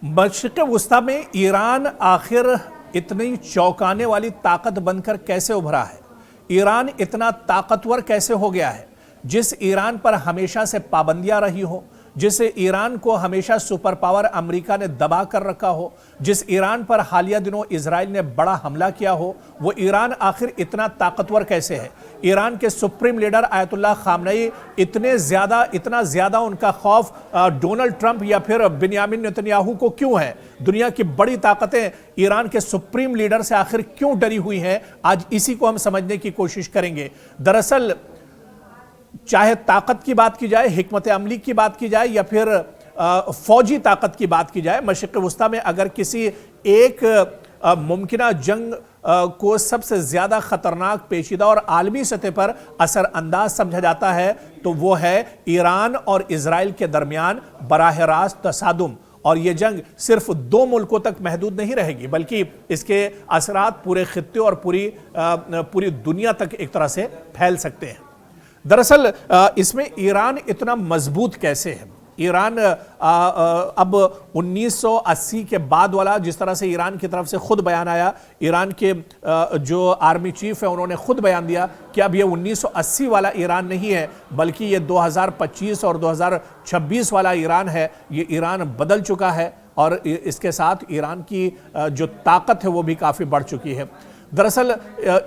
मशरिक़ वुस्ता में ईरान आखिर इतनी चौंकाने वाली ताकत बनकर कैसे उभरा है? ईरान इतना ताकतवर कैसे हो गया है? जिस ईरान पर हमेशा से पाबंदियां रही हो, जिस ईरान को हमेशा सुपर पावर अमेरिका ने दबा कर रखा हो, जिस ईरान पर हालिया दिनों इजराइल ने बड़ा हमला किया हो, वो ईरान आखिर इतना ताकतवर कैसे है? ईरान के सुप्रीम लीडर आयतुल्लाह खामनेई इतना ज्यादा उनका खौफ डोनाल्ड ट्रंप या फिर बिन्यामिन नेतन्याहू को क्यों है? दुनिया की बड़ी ताकतें ईरान के सुप्रीम लीडर से आखिर क्यों डरी हुई हैं? आज इसी को हम समझने की कोशिश करेंगे। दरअसल चाहे ताकत की बात की जाए, हिकमत अमली की बात की जाए या फिर फौजी ताकत की बात की जाए, मशरिक़ वुस्ता में अगर किसी एक मुमकिना जंग को सबसे ज्यादा खतरनाक, पेचीदा और आलमी सतह पर असरअंदाज समझा जाता है तो वो है ईरान और इजराइल के दरमियान बराह रास्त तसादुम। और ये जंग सिर्फ दो मुल्कों तक महदूद नहीं रहेगी, बल्कि इसके असरात पूरे खित्ते और पूरी दुनिया तक एक तरह से फैल सकते हैं। दरअसल इसमें ईरान इतना मजबूत कैसे है? ईरान अब 1980 के बाद वाला, जिस तरह से ईरान की तरफ से खुद बयान आया, ईरान के जो आर्मी चीफ है उन्होंने खुद बयान दिया कि अब ये 1980 वाला ईरान नहीं है, बल्कि ये 2025 और 2026 वाला ईरान है। ये ईरान बदल चुका है और इसके साथ ईरान की जो ताकत है वो भी काफ़ी बढ़ चुकी है। दरअसल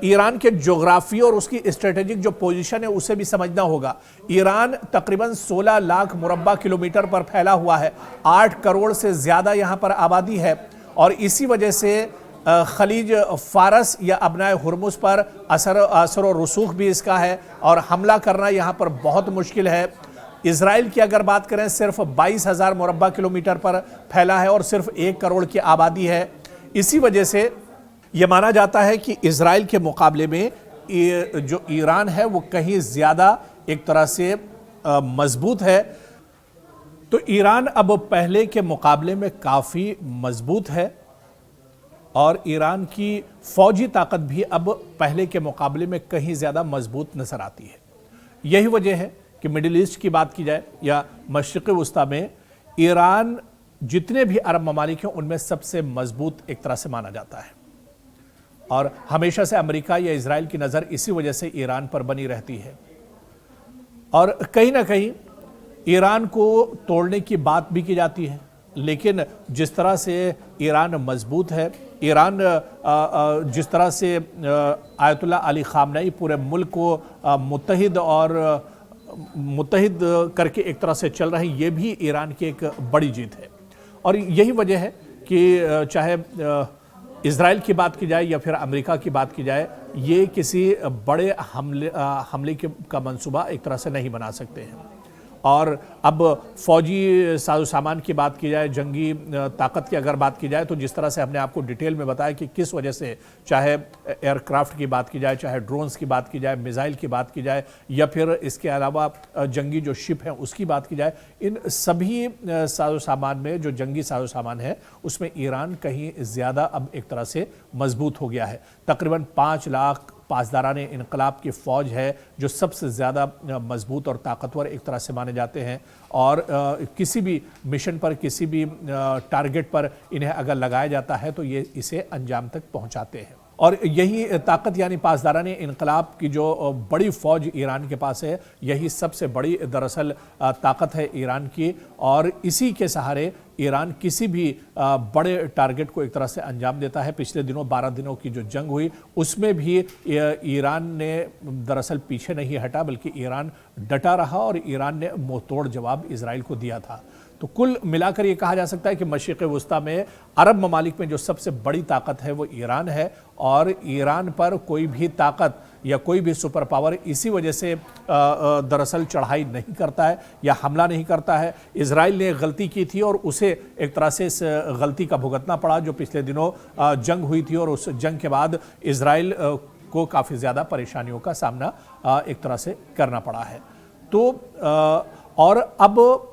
ईरान के ज्योग्राफी और उसकी स्ट्रेटेजिक जो पोजीशन है उसे भी समझना होगा। ईरान तकरीबन 16 लाख मुरब्बा किलोमीटर पर फैला हुआ है, 8 करोड़ से ज़्यादा यहाँ पर आबादी है और इसी वजह से खलीज फारस या अबनाए हुर्मुज़ पर असर और रसूख भी इसका है और हमला करना यहाँ पर बहुत मुश्किल है। इजराइल की अगर बात करें, सिर्फ 22,000 मुरब्बा किलोमीटर पर फैला है और सिर्फ 1 करोड़ की आबादी है। इसी वजह से यह माना जाता है कि इजराइल के मुकाबले में जो ईरान है वो कहीं ज़्यादा एक तरह से मजबूत है। तो ईरान अब पहले के मुकाबले में काफ़ी मजबूत है और ईरान की फौजी ताकत भी अब पहले के मुकाबले में कहीं ज़्यादा मजबूत नजर आती है। यही वजह है कि मिडिल ईस्ट की बात की जाए या मशरिक़ वुस्ता में ईरान जितने भी अरब ममालिक हैं उनमें सबसे मजबूत एक तरह से माना जाता है और हमेशा से अमेरिका या इजराइल की नज़र इसी वजह से ईरान पर बनी रहती है। और कहीं ना कहीं ईरान को तोड़ने की बात भी की जाती है, लेकिन जिस तरह से ईरान मजबूत है, ईरान जिस तरह से आयतुल्लाह अली खामनेई पूरे मुल्क को मुत्तहिद करके एक तरह से चल रहे हैं, ये भी ईरान की एक बड़ी जीत है। और यही वजह है कि चाहे इजराइल की बात की जाए या फिर अमेरिका की बात की जाए, ये किसी बड़े हमले का मंसूबा एक तरह से नहीं बना सकते हैं। और अब फौजी साजो सामान की बात की जाए, जंगी ताकत की अगर बात की जाए, तो जिस तरह से हमने आपको डिटेल में बताया कि किस वजह से, चाहे एयरक्राफ्ट की बात की जाए, चाहे ड्रोन्स की बात की जाए, मिसाइल की बात की जाए या फिर इसके अलावा जंगी जो शिप हैं उसकी बात की जाए, इन सभी साजो सामान में जो जंगी साजो सामान है उसमें ईरान कहीं ज़्यादा अब एक तरह से मजबूत हो गया है। तकरीबन 5 लाख पासदाराने इनकलाब की फ़ौज है जो सबसे ज़्यादा मजबूत और ताकतवर एक तरह से माने जाते हैं और किसी भी मिशन पर, किसी भी टारगेट पर इन्हें अगर लगाया जाता है तो ये इसे अंजाम तक पहुंचाते हैं। और यही ताकत यानी पासदाराने इनकलाब की जो बड़ी फ़ौज ईरान के पास है, यही सबसे बड़ी दरअसल ताकत है ईरान की और इसी के सहारे ईरान किसी भी बड़े टारगेट को एक तरह से अंजाम देता है। पिछले दिनों 12 दिनों की जो जंग हुई उसमें भी ईरान ने दरअसल पीछे नहीं हटा, बल्कि ईरान डटा रहा और ईरान ने मुंहतोड़ जवाब इजराइल को दिया था। तो कुल मिलाकर ये कहा जा सकता है कि मशरिक़ वुस्ता में अरब ममालिक में जो सबसे बड़ी ताकत है वो ईरान है और ईरान पर कोई भी ताकत या कोई भी सुपर पावर इसी वजह से दरअसल चढ़ाई नहीं करता है या हमला नहीं करता है। इजराइल ने गलती की थी और उसे एक तरह से इस गलती का भुगतना पड़ा जो पिछले दिनों जंग हुई थी और उस जंग के बाद इजराइल को काफ़ी ज़्यादा परेशानियों का सामना एक तरह से करना पड़ा है। तो और अब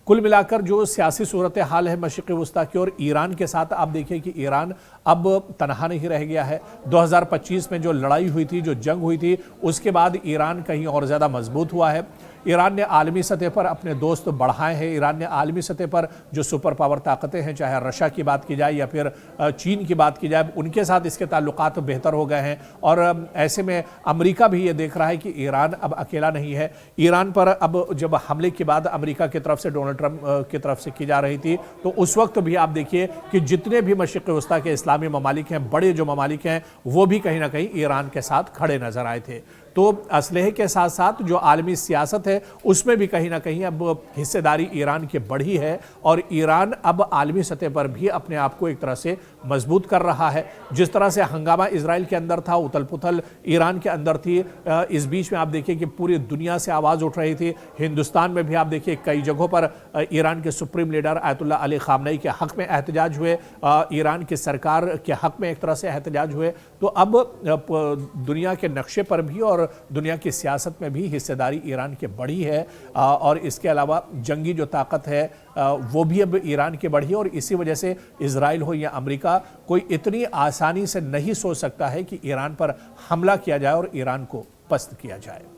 कुल मिलाकर जो सियासी सूरत हाल है मशरिक़ वुस्ता की और ईरान के साथ, आप देखिए कि ईरान अब तनहा नहीं रह गया है। 2025 में जो लड़ाई हुई थी, जो जंग हुई थी, उसके बाद ईरान कहीं और ज़्यादा मजबूत हुआ है। ईरान ने आलमी सतह पर अपने दोस्त बढ़ाए हैं। ईरान ने आलमी सतह पर जो सुपर पावर ताकतें हैं, चाहे रशिया की बात की जाए या फिर चीन की बात की जाए, उनके साथ इसके ताल्लुकात बेहतर हो गए हैं। और ऐसे में अमेरिका भी ये देख रहा है कि ईरान अब अकेला नहीं है। ईरान पर अब जब हमले के बाद अमेरिका की तरफ से, डोनाल्ड ट्रंप की तरफ से की जा रही थी, तो उस वक्त भी आप देखिए कि जितने भी मशरिक़ वस्ता के इस्लामी ममालिक हैं, बड़े जो ममालिक हैं, वो भी कहीं ना कहीं ईरान के साथ खड़े नजर आए थे। तो असलहे के साथ साथ जो आलमी सियासत है उसमें भी कहीं ना कहीं अब हिस्सेदारी ईरान की बढ़ी है और ईरान अब आलमी सतह पर भी अपने आप को एक तरह से मजबूत कर रहा है। जिस तरह से हंगामा इजराइल के अंदर था, उथल पुथल ईरान के अंदर थी, इस बीच में आप देखिए कि पूरी दुनिया से आवाज़ उठ रही थी। हिंदुस्तान में भी आप देखिए कई जगहों पर ईरान के supreme leader Ayatollah Ali Khamenei के हक़ में एहतजाज हुए, ईरान की सरकार के हक़ में एक तरह से एहतजाज हुए। तो अब दुनिया के नक्शे पर भी और दुनिया की सियासत में भी हिस्सेदारी ईरान की बढ़ी है। और इसके अलावा जंगी जो ताकत है वो भी अब ईरान की बढ़ी है। और इसी वजह से इजराइल हो या अमेरिका, कोई इतनी आसानी से नहीं सोच सकता है कि ईरान पर हमला किया जाए और ईरान को पस्त किया जाए।